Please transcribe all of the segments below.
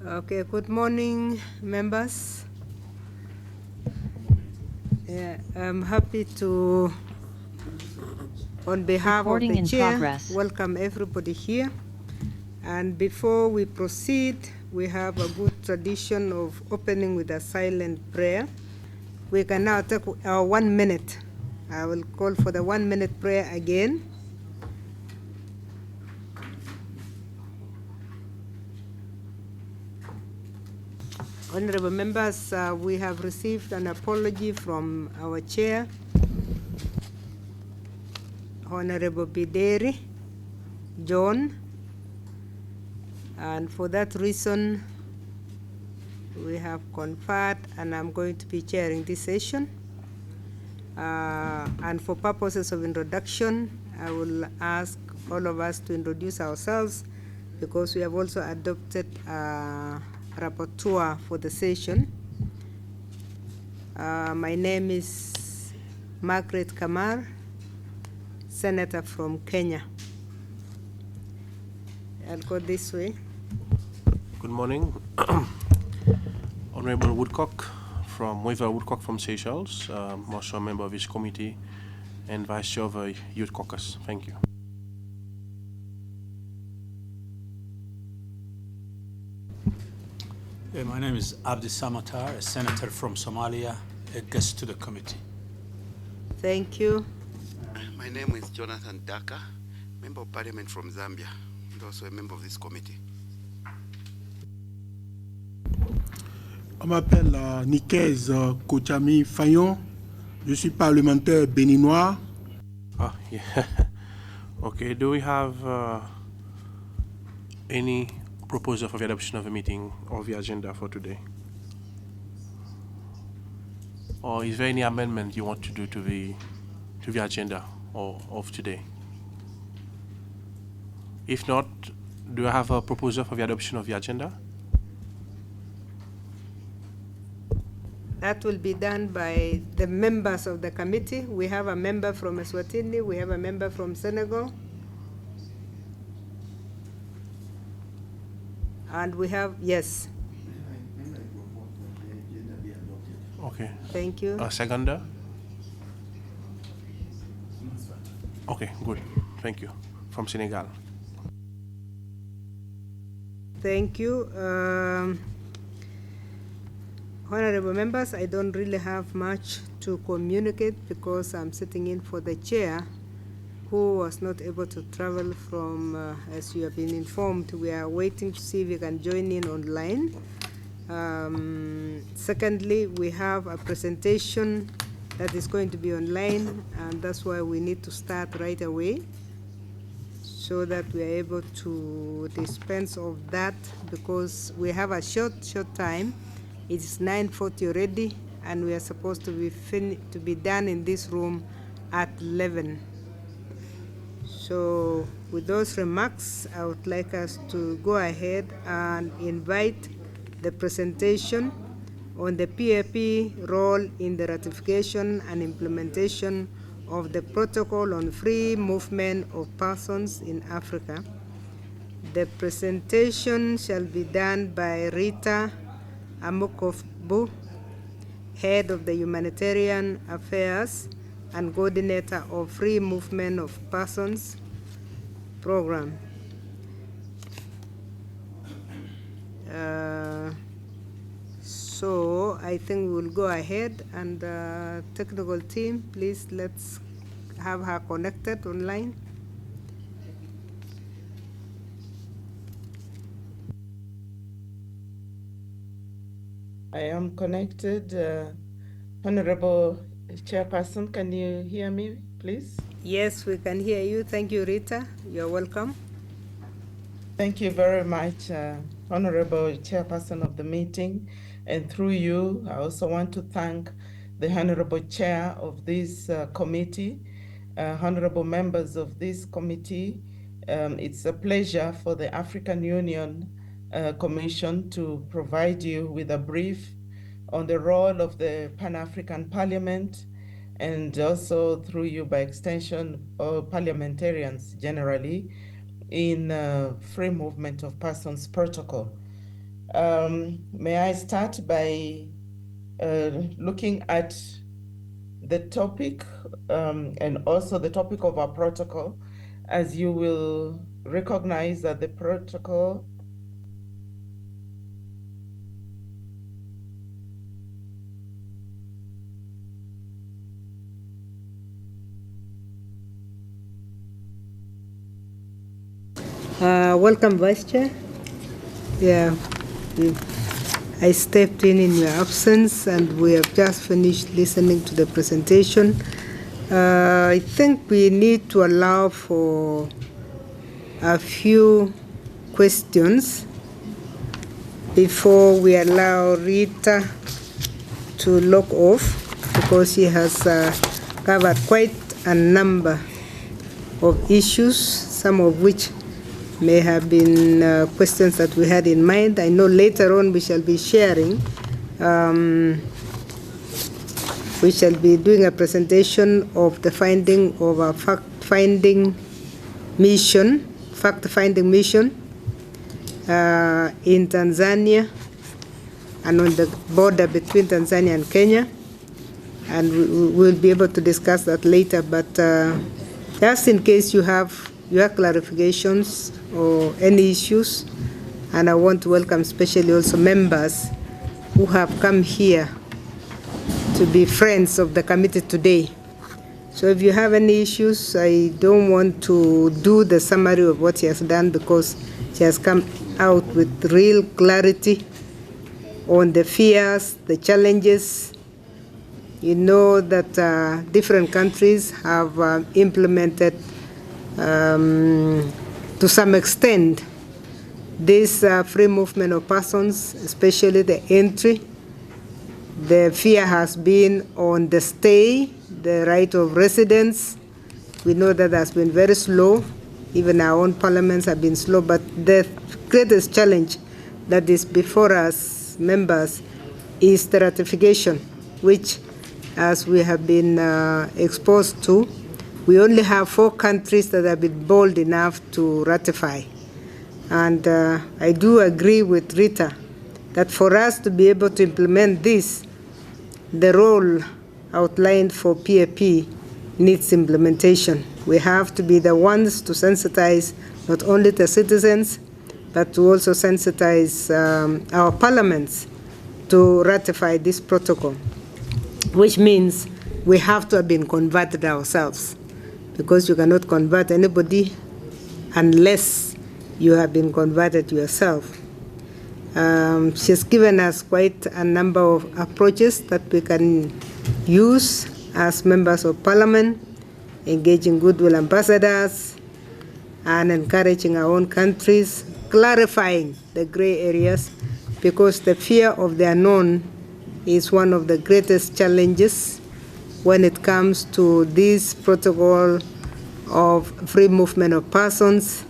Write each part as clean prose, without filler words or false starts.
Okay, good morning, members. Yeah, I'm happy to, on behalf Recording of the in chair, progress. welcome everybody here. And before we proceed, we have a good tradition of opening with a silent prayer. We can now take our 1 minute. I will call for the 1 minute prayer again. Honorable members, we have received an apology from our chair, Honorable Bideri John, and for that reason, we have conferred, and I'm going to be chairing this session. And for purposes of introduction, I will ask all of us to introduce ourselves, because we have also adopted a rapporteur for the session. My name is Margaret Kamar, Senator from Kenya. I'll go this way. Good morning. Honorable Woodcock from Weaver Woodcock from Seychelles, also a member of this committee and Vice Chair of the Youth Caucus. Thank you. My name is Abdi Samatar, a senator from Somalia, a guest to the committee. Thank you. My name is Jonathan Daka, Member of Parliament from Zambia, and also a member of this committee. On m'appelle Nikez Kochami Fayon. Je suis parlementaire béninois. Yeah. Okay, do we have any proposal for the adoption of the meeting or the agenda for today? Or is there any amendment you want to do to the agenda of today? If not, do I have a proposal for the adoption of the agenda? That will be done by the members of the committee. We have a member from Eswatini, we have a member from Senegal, and we have, yes. Okay. Thank you. A seconder? Okay, good. Thank you. From Senegal. Thank you. Honorable members, I don't really have much to communicate because I'm sitting in for the chair, who was not able to travel from, as you have been informed. We are waiting to see if we can join in online. Secondly, we have a presentation that is going to be online, and that's why we need to start right away, so that we are able to dispense of that, because we have a short time. It is 9:40 already, and we are supposed to be done in this room at 11. So with those remarks, I would like us to go ahead and invite the presentation on the PAP role in the ratification and implementation of the Protocol on Free Movement of Persons in Africa. The presentation shall be done by Rita Amukhobu, Head of the Humanitarian Affairs and Coordinator of Free Movement of Persons Program. So I think we'll go ahead, and technical team, please let's have her connected online. I am connected. Honorable Chairperson, can you hear me, please? Yes, we can hear you. Thank you, Rita. You're welcome. Thank you very much, Honorable Chairperson of the meeting. And through you, I also want to thank the Honorable Chair of this committee, honorable members of this committee. It's a pleasure for the African Union Commission to provide you with a brief on the role of the Pan-African Parliament and also through you by extension, all parliamentarians generally, in free movement of persons protocol. May I start by looking at the topic and also the topic of our protocol, as you will recognize that the protocol welcome, Vice Chair. Yeah, I stepped in your absence, and we have just finished listening to the presentation. I think we need to allow for a few questions before we allow Rita to log off, because she has covered quite a number of issues, some of which may have been questions that we had in mind. I know later on we shall be sharing. We shall be doing a presentation of the finding of a fact-finding mission in Tanzania and on the border between Tanzania and Kenya. And we will be able to discuss that later. But just in case you have your clarifications or any issues, and I want to welcome especially also members who have come here to be friends of the committee today. So if you have any issues, I don't want to do the summary of what she has done, because she has come out with real clarity on the fears, the challenges. You know that different countries have implemented to some extent this free movement of persons, especially the entry. The fear has been on the stay, the right of residence. We know that has been very slow. Even our own parliaments have been slow, but the greatest challenge that is before us, members, is the ratification, which, as we have been exposed to, we only have 4 countries that have been bold enough to ratify. And I do agree with Rita that for us to be able to implement this, the role outlined for PAP needs implementation. We have to be the ones to sensitize not only the citizens, but to also sensitize our parliaments to ratify this protocol, which means we have to have been converted ourselves, because you cannot convert anybody unless you have been converted yourself. She's given us quite a number of approaches that we can use as members of parliament, engaging Goodwill ambassadors, and encouraging our own countries, clarifying the gray areas, because the fear of the unknown is one of the greatest challenges when it comes to this protocol of free movement of persons.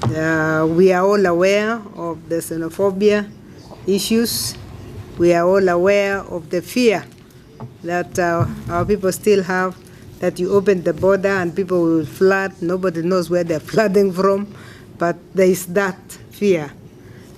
We are all aware of the xenophobia issues. We are all aware of the fear that our people still have, that you open the border and people will flood. Nobody knows where they're flooding from, but there is that fear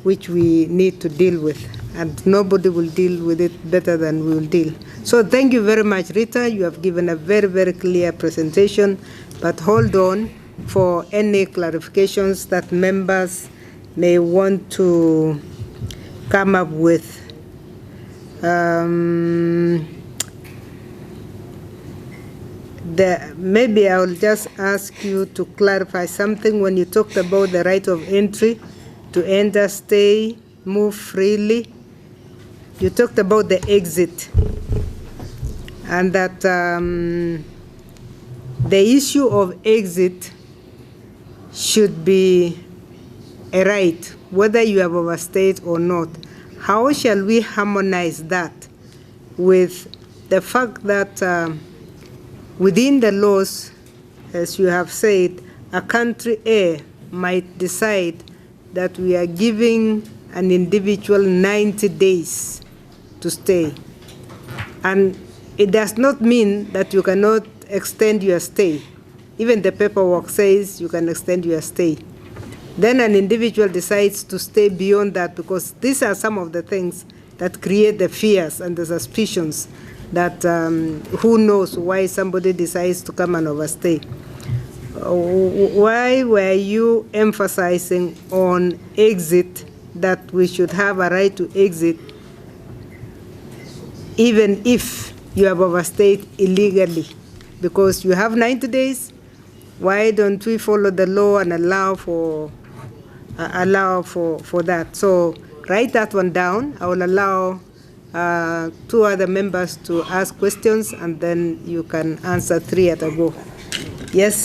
which we need to deal with, and nobody will deal with it better than we will deal. So thank you very much, Rita. You have given a very, very clear presentation, but hold on for any clarifications that members may want to come up with. Maybe I'll just ask you to clarify something when you talked about the right of entry, to enter, stay, move freely. You talked about the exit, and that the issue of exit should be a right, whether you have overstayed or not. How shall we harmonize that with the fact that within the laws, as you have said, a country A might decide that we are giving an individual 90 days to stay, and it does not mean that you cannot extend your stay. Even the paperwork says you can extend your stay. Then an individual decides to stay beyond that, because these are some of the things that create the fears and the suspicions that who knows why somebody decides to come and overstay. Why were you emphasizing on exit, that we should have a right to exit even if you have overstayed illegally? Because you have 90 days, why don't we follow the law and allow for that? So write that one down. I will allow 2 other members to ask questions, and then you can answer 3 at a go. Yes,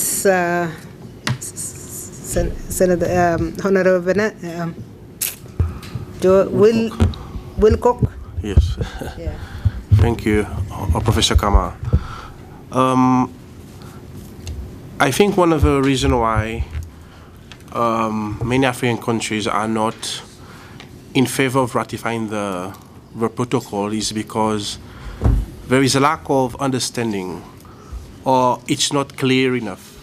Senator Honorable Wilcock. Yes. Yeah. Thank you, Professor Kama. I think one of the reasons why many African countries are not in favor of ratifying the protocol is because there is a lack of understanding, or it's not clear enough.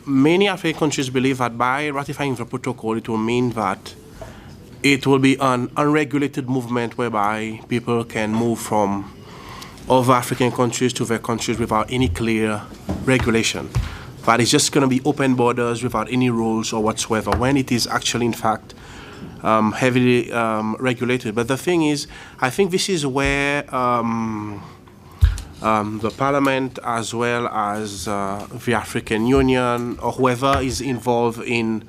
Many African countries believe that by ratifying the protocol, it will mean that it will be an unregulated movement whereby people can move from other African countries to their countries without any clear regulation. That it's just going to be open borders without any rules or whatsoever, when it is actually, in fact, heavily regulated. But the thing is, I think this is where the Parliament, as well as the African Union, or whoever is involved in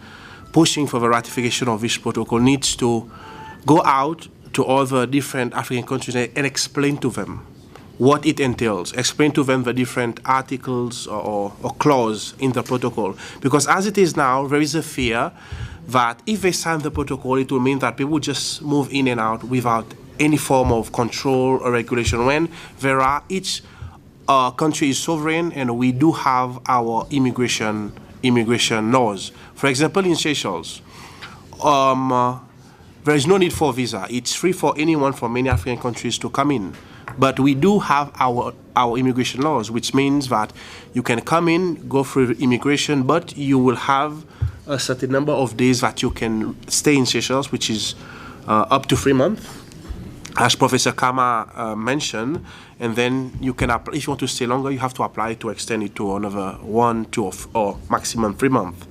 pushing for the ratification of this protocol, needs to go out to all the different African countries and explain to them what it entails, explain to them the different articles or clause in the protocol. Because as it is now, there is a fear that if they sign the protocol, it will mean that people just move in and out without any form of control or regulation, when there are, each country is sovereign, and we do have our immigration laws. For example, in Seychelles, there is no need for a visa. It's free for anyone from many African countries to come in. But we do have our immigration laws, which means that you can come in, go through immigration, but you will have a certain number of days that you can stay in Seychelles, which is up to 3 months, as Professor Kama mentioned. And then you can apply, if you want to stay longer, you have to apply to extend it to another 1, 2, or maximum 3 months.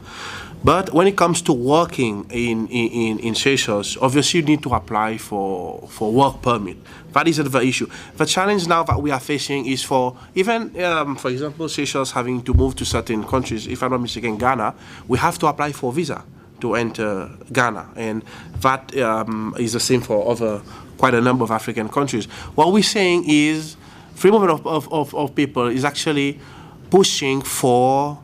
But when it comes to working in Seychelles, obviously you need to apply for work permit. That is the issue. The challenge now that we are facing is for even, for example, Seychelles having to move to certain countries. If I'm not mistaken, Ghana, we have to apply for visa to enter Ghana, and that is the same for quite a number of African countries. What we're saying is free movement of people is actually pushing for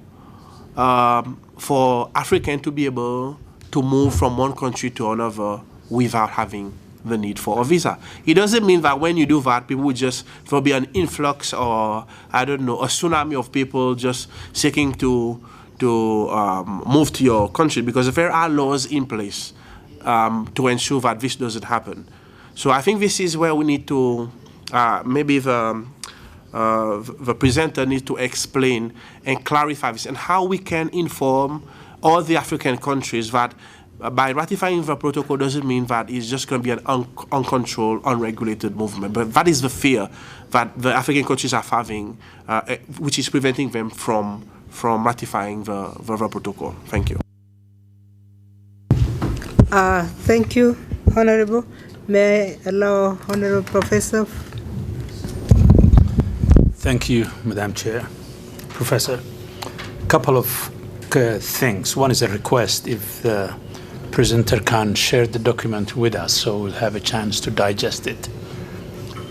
African to be able to move from one country to another without having the need for a visa. It doesn't mean that when you do that, people will just, there'll be an influx or, I don't know, a tsunami of people just seeking to move to your country, because there are laws in place to ensure that this doesn't happen. So I think this is where we need to, maybe the presenter needs to explain and clarify this, and how we can inform all the African countries that by ratifying the protocol doesn't mean that it's just going to be an uncontrolled, unregulated movement. But that is the fear that the African countries are having, which is preventing them from ratifying the protocol. Thank you. Thank you, Honorable. May I allow Honorable Professor? Thank you, Madam Chair. Professor, a couple of things. One is a request, if the presenter can share the document with us so we'll have a chance to digest it.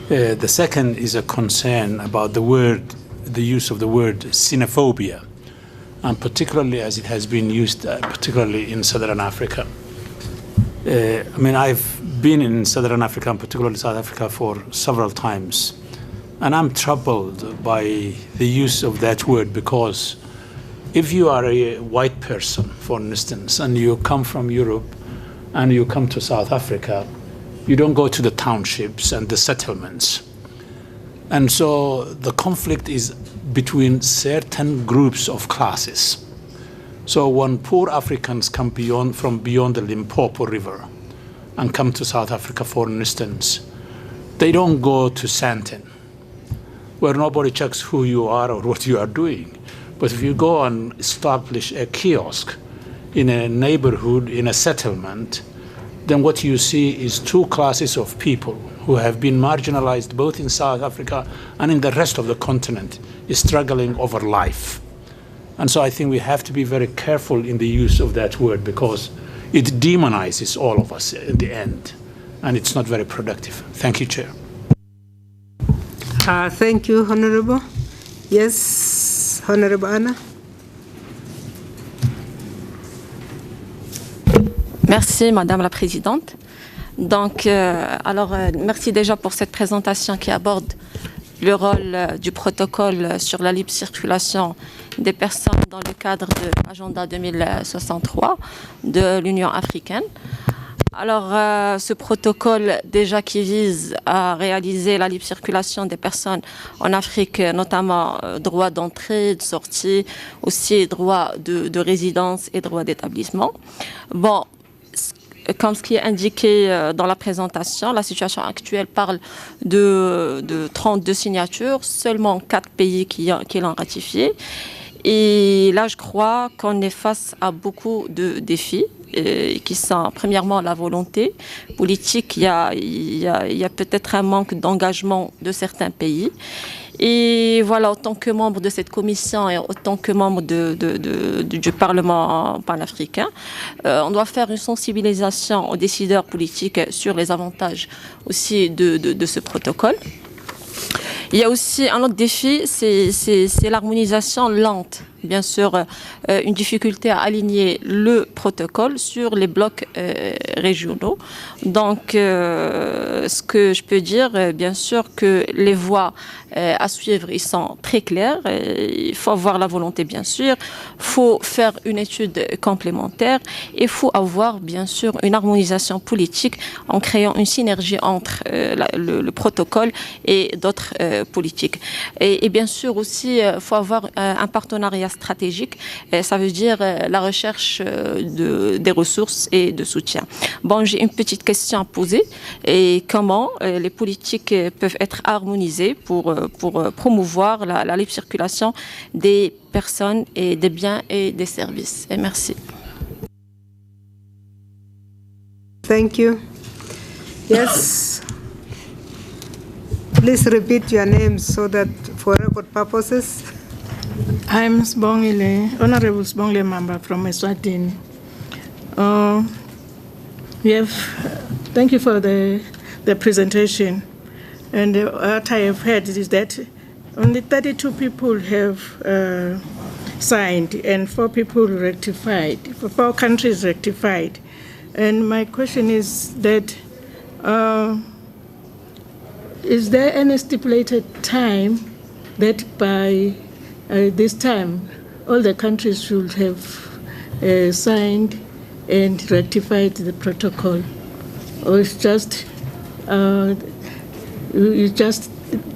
The second is a concern about the use of the word xenophobia, and particularly as it has been used, particularly in Southern Africa. I mean, I've been in Southern Africa, and particularly South Africa, for several times. And I'm troubled by the use of that word, because if you are a white person, for instance, and you come from Europe and you come to South Africa, you don't go to the townships and the settlements. And so the conflict is between certain groups of classes. So when poor Africans come from beyond the Limpopo River and come to South Africa, for instance, they don't go to Sandton, where nobody checks who you are or what you are doing. But if you go and establish a kiosk in a neighborhood, in a settlement, then what you see is two classes of people who have been marginalized both in South Africa and in the rest of the continent, is struggling over life. And so I think we have to be very careful in the use of that word, because it demonizes all of us in the end, and it's not very productive. Thank you, Chair. Thank you, Honorable. Yes, Honorable Anna. Merci, Madame la Présidente. Donc, merci déjà pour cette présentation qui aborde le rôle du protocole sur la libre circulation des personnes dans le cadre de l'agenda 2063 de l'Union africaine. Alors, ce protocole déjà qui vise à réaliser la libre circulation des personnes en Afrique, notamment droit d'entrée, de sortie, aussi droit de résidence et droit d'établissement. Bon, comme ce qui est indiqué dans la présentation, la situation actuelle parle de 32 signatures, seulement 4 pays qui l'ont ratifié. Et là, je crois qu'on est face à beaucoup de défis qui sont, premièrement, la volonté politique. Il y a peut-être un manque d'engagement de certains pays. Et voilà, en tant que membre de cette commission et en tant que membre du Parlement panafricain, on doit faire une sensibilisation aux décideurs politiques sur les avantages aussi de ce protocole. Il y a aussi un autre défi, c'est l'harmonisation lente. Bien sûr, une difficulté à aligner le protocole sur les blocs régionaux. Donc, ce que je peux dire, bien sûr, que les voies à suivre, ils sont très clairs. Il faut avoir la volonté, bien sûr. Il faut faire une étude complémentaire. Et il faut avoir, bien sûr, une harmonisation politique en créant une synergie entre le protocole et d'autres politiques. Et bien sûr aussi, il faut avoir un partenariat stratégique. Ça veut dire la recherche des ressources et de soutien. Bon, j'ai une petite question à poser. Et comment les politiques peuvent être harmonisées pour promouvoir la libre circulation des personnes et des biens et des services? Et merci. Thank you. Yes. Please repeat your name so that for record purposes. I'm Sbongile, Honorable Sbongile member from Eswatini. Thank you for the presentation. And what I have heard is that only 32 people have signed and 4 people rectified, 4 countries rectified. And my question is that, is there any stipulated time that by this time all the countries should have signed and ratified the protocol? Or it's just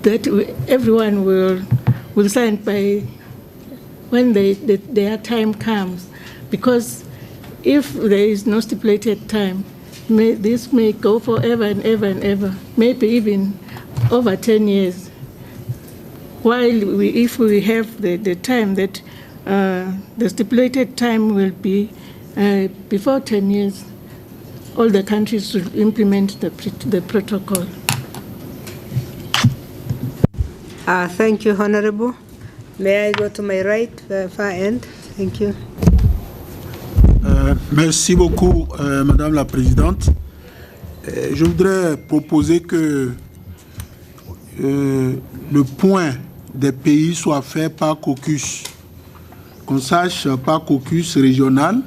that everyone will sign by when their time comes? Because if there is no stipulated time, this may go forever and ever and ever, maybe even over 10 years. While if we have the time that the stipulated time will be before 10 years, all the countries should implement the protocol. Thank you, Honorable. May I go to my right, far end? Thank you. Merci beaucoup, Madame la Présidente. Je voudrais proposer que le point des pays soit fait par caucus, qu'on sache par caucus régional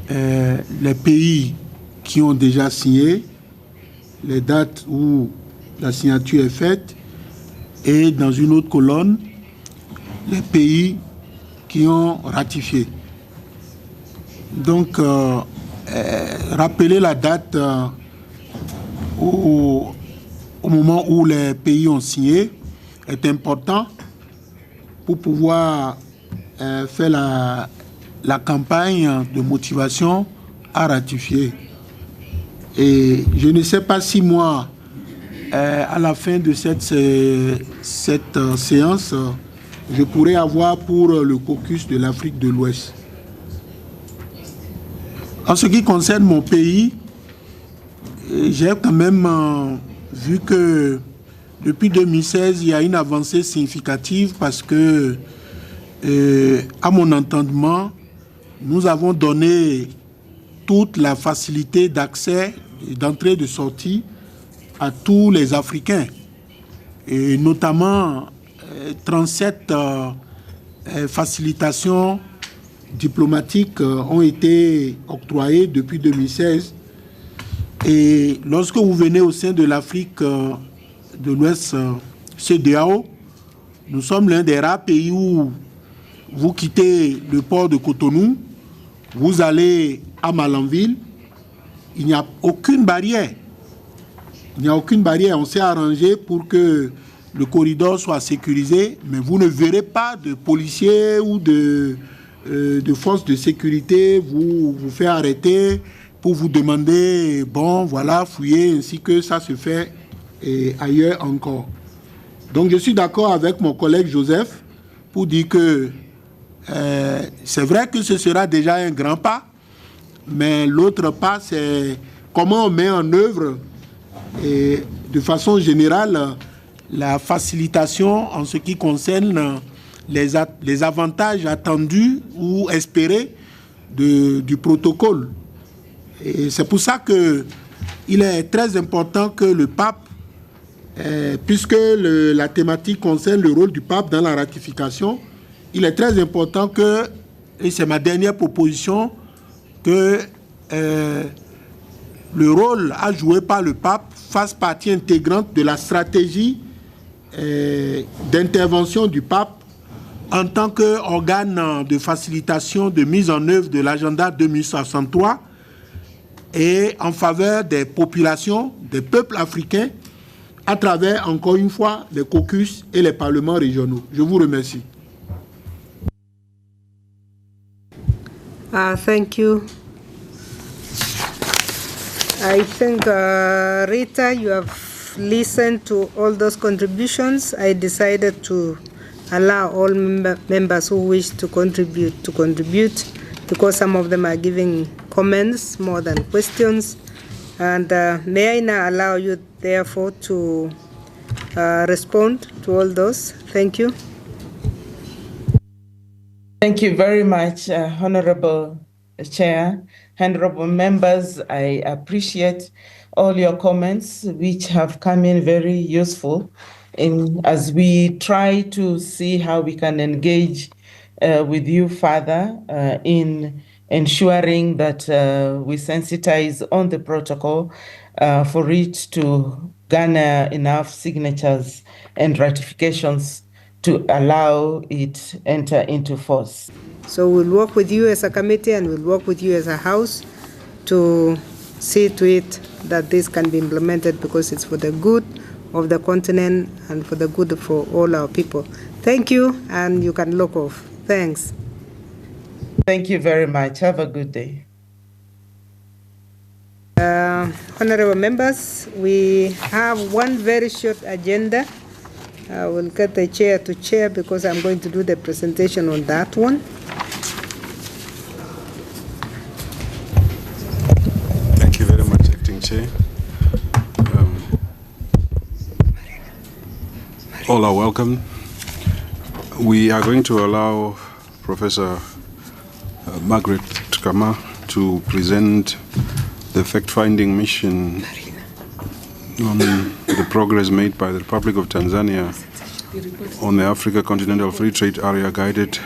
les pays qui ont déjà signé, les dates où la signature est faite, et dans une autre colonne, les pays qui ont ratifié. Donc, rappeler la date au moment où les pays ont signé est important pour pouvoir faire la campagne de motivation à ratifier. Et je ne sais pas si moi, à la fin de cette séance, je pourrais avoir pour le caucus de l'Afrique de l'Ouest. En ce qui concerne mon pays, j'ai quand même vu que depuis 2016, il y a une avancée significative parce que, à mon entendement, nous avons donné toute la facilité d'accès, d'entrée et de sortie à tous les Africains. Et notamment 37 facilitations diplomatiques ont été octroyées depuis 2016. Et lorsque vous venez au sein de l'Afrique de l'Ouest, CEDEAO, nous sommes l'un des rares pays où vous quittez le port de Cotonou, vous allez à Malanville, il n'y a aucune barrière. Il n'y a aucune barrière. On s'est arrangé pour que le corridor soit sécurisé, mais vous ne verrez pas de policiers ou de forces de sécurité vous faire arrêter pour vous demander, bon, voilà, fouiller, ainsi que ça se fait ailleurs encore. Donc je suis d'accord avec mon collègue Joseph pour dire que c'est vrai que ce sera déjà un grand pas, mais l'autre pas, c'est comment on met en œuvre et de façon générale la facilitation en ce qui concerne les avantages attendus ou espérés du protocole. Et c'est pour ça qu'il est très important que le pape, puisque la thématique concerne le rôle du pape dans la ratification, il est très important que, et c'est ma dernière proposition, que le rôle à jouer par le pape fasse partie intégrante de la stratégie d'intervention du pape en tant qu'organe de facilitation de mise en œuvre de l'agenda 2063 et en faveur des populations, des peuples africains, à travers, encore une fois, les caucus et les parlements régionaux. Je vous remercie. Thank you. I think, Rita, you have listened to all those contributions. I decided to allow all members who wish to contribute, because some of them are giving comments more than questions. And may I now allow you, therefore, to respond to all those? Thank you. Thank you very much, Honorable Chair. Honorable members, I appreciate all your comments, which have come in very useful as we try to see how we can engage with you further in ensuring that we sensitize on the protocol for it to garner enough signatures and ratifications to allow it enter into force. So we'll work with you as a committee and we'll work with you as a house to see to it that this can be implemented, because it's for the good of the continent and for the good for all our people. Thank you, and you can log off. Thanks. Thank you very much. Have a good day. Honorable members, we have one very short agenda. I will get the chair to chair because I'm going to do the presentation on that one. Thank you very much, Acting Chair. All are welcome. We are going to allow Professor Margaret Kama to present the fact-finding mission on the progress made by the Republic of Tanzania on the Africa Continental Free Trade Area Guided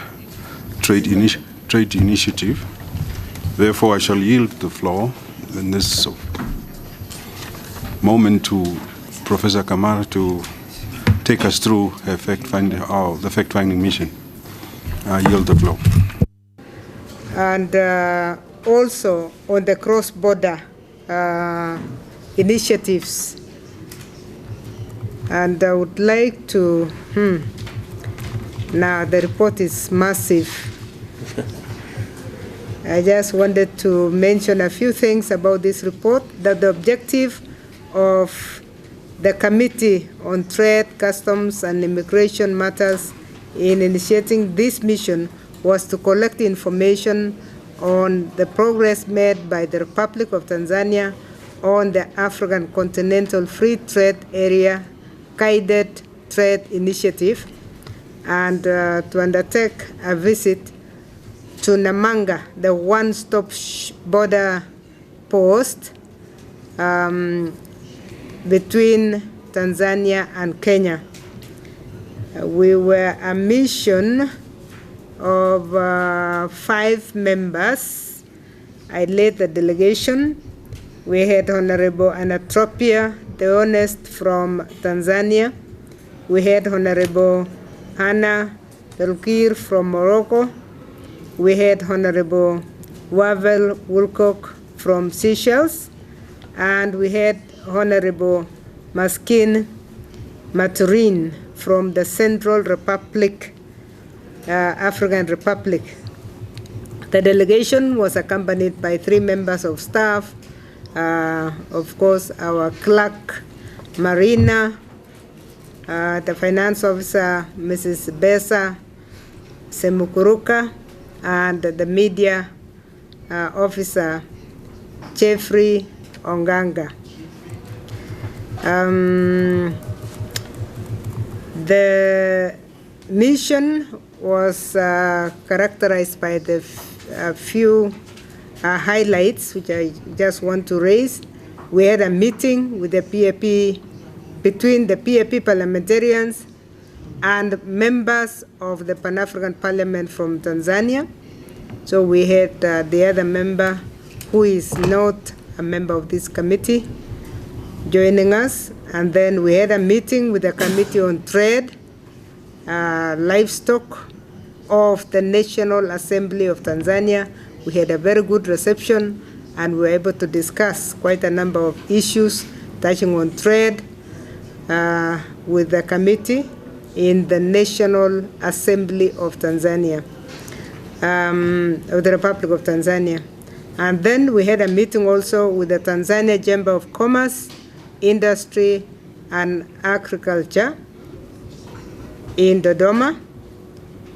Trade Initiative. Therefore, I shall yield the floor in this moment to Professor Kamara to take us through the fact-finding mission. I yield the floor. And also on the cross-border initiatives, And I would like to, now the report is massive. I just wanted to mention a few things about this report, that the objective of the Committee on Trade, Customs, and Immigration Matters in initiating this mission was to collect information on the progress made by the Republic of Tanzania on the African Continental Free Trade Area Guided Trade Initiative, and to undertake a visit to Namanga, the one-stop border post between Tanzania and Kenya. We were a mission of 5 members. I led the delegation. We had Honorable Anatropia the Honest from Tanzania. We had Honorable Hannah Delkir from Morocco. We had Honorable Wavel Woolcock from Seychelles. And we had Honorable Maskin Maturin from the Central Republic, African Republic. The delegation was accompanied by 3 members of staff, of course, our clerk, Marina, the finance officer, Mrs. Besa Semukuruka, and the media officer, Jeffrey Onganga. The mission was characterized by the few highlights, which I just want to raise. We had a meeting with the PAP, between the PAP parliamentarians and members of the Pan-African Parliament from Tanzania. So we had the other member, who is not a member of this committee, joining us. And then we had a meeting with the Committee on Trade, Livestock of the National Assembly of Tanzania. We had a very good reception, and we were able to discuss quite a number of issues touching on trade with the committee in the National Assembly of Tanzania, of the Republic of Tanzania. And then we had a meeting also with the Tanzania Chamber of Commerce, Industry, and Agriculture in Dodoma.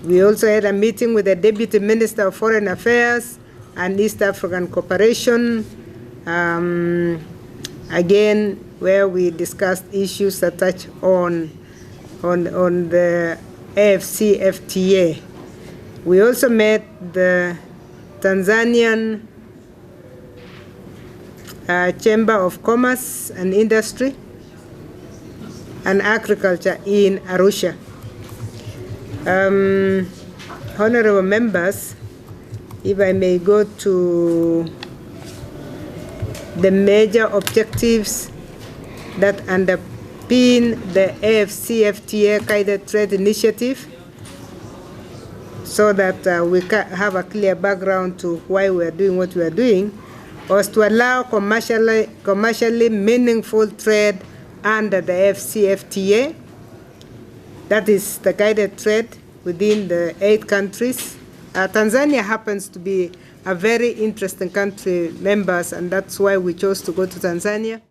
We also had a meeting with the Deputy Minister of Foreign Affairs and East African Cooperation, again, where we discussed issues that touch on the AfCFTA. We also met the Tanzanian Chamber of Commerce and Industry and Agriculture in Arusha. Honorable members, if I may go to the major objectives that underpin the AfCFTA Guided Trade Initiative, so that we can have a clear background to why we are doing what we are doing, was to allow commercially meaningful trade under the AfCFTA. That is the guided trade within the 8 countries. Tanzania happens to be a very interesting country, members, and that's why we chose to go to Tanzania.